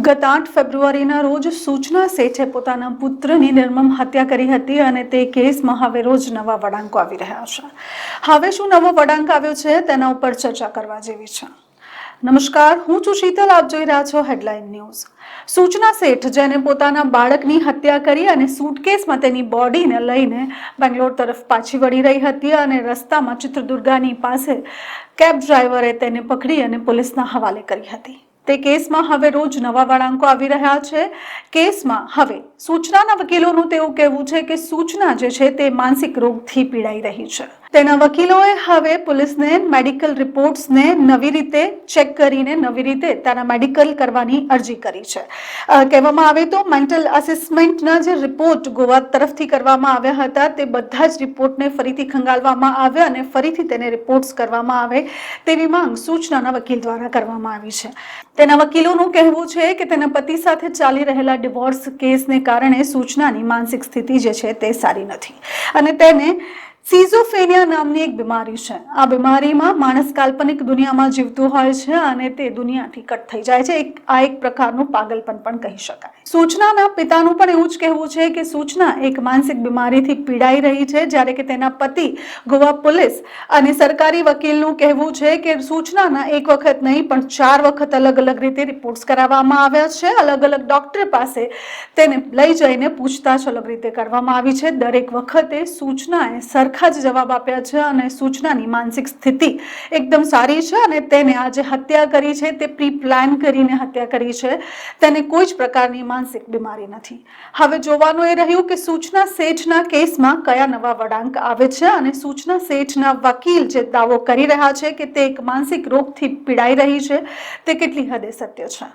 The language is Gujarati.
ગત 8 ફેબ્રુઆરીના રોજ સૂચના શેઠે પોતાના પુત્રની નિર્મમ હત્યા કરી હતી અને તે કેસમાં હવે રોજ નવા વળાંકો આવી રહ્યા છે. હવે શું નવો વળાંક આવ્યો છે તેના ઉપર ચર્ચા કરવા જેવી છે. નમસ્કાર, હું છું શીતલ, આપ જોઈ રહ્યા છો હેડલાઇન ન્યૂઝ. સૂચના શેઠ જેને પોતાના બાળકની હત્યા કરી અને સૂટકેસમાં તેની બોડીને લઈને બેંગ્લોર તરફ પાછી વળી રહી હતી અને રસ્તામાં ચિત્રદુર્ગાની પાસે કેબ ડ્રાઈવરે તેને પકડી અને પોલીસના હવાલે કરી હતી. તે કેસમાં હવે રોજ નવા વળાંકો આવી રહ્યા છે. કેસમાં હવે સૂચનાના વકીલોનું તેવું કહેવું છે કે સૂચના જે છે તે માનસિક રોગથી પીડાઈ રહી છે. તેના વકીલોએ હવે પોલીસને મેડિકલ રિપોર્ટ્સને નવી રીતે ચેક કરીને નવી રીતે તેના મેડિકલ કરવાની અરજી કરી છે. કહેવામાં આવે તો મેન્ટલ અસેસમેન્ટના જે રિપોર્ટ ગોવા તરફથી કરવામાં આવ્યા હતા તે બધા જ રિપોર્ટને ફરીથી ખંગાલવામાં આવે અને ફરીથી તેને રિપોર્ટ્સ કરવામાં આવે તેવી માંગ સૂચનાના વકીલ દ્વારા કરવામાં આવી છે. તેના વકીલોનું કહેવું છે કે તેના પતિ સાથે ચાલી રહેલા ડિવોર્સ કેસને કારણે સૂચનાની માનસિક સ્થિતિ જે છે તે સારી નથી અને તેને સિઝોફ્રેનિયા નામની એક બીમારી છે. આ બીમારીમાં માણસ કાલ્પનિક દુનિયામાં જીવતું હોય છે અને તે દુનિયાથી કટ થઈ જાય છે. આ એક પ્રકારનું પાગલપન પણ કહી શકાય. સૂચનાના પિતાનું પણ એવું જ કહેવું છે કે સૂચના એક માનસિક બીમારીથી પીડાઈ રહી છે, જ્યારે કે તેના પતિ ગોવા પોલીસ અને સરકારી વકીલનું કહેવું છે કે સૂચનાના એક વખત નહીં પણ 4 વખત અલગ અલગ રીતે રિપોર્ટ્સ કરાવવામાં આવ્યા છે. અલગ અલગ ડોક્ટર પાસે તેને લઈ જઈને પૂછતાછ અલગ રીતે કરવામાં આવી છે. દરેક વખતે સૂચનાએ સરખા જ જવાબ આપ્યા છે અને સૂચનાની માનસિક સ્થિતિ એકદમ સારી છે અને તેને આ જે હત્યા કરી છે તે પ્રી પ્લાન કરીને હત્યા કરી છે. તેને કોઈ જ પ્રકારની માનસિક બીમારી નથી. હવે જોવાનું એ રહ્યું કે સૂચના શેઠના કેસમાં કયા નવા વળાંક આવે છે અને સૂચના શેઠના વકીલ જે દાવો કરી રહ્યા છે કે તે એક માનસિક રોગથી પીડાઈ રહી છે તે કેટલી હદે સત્ય છે.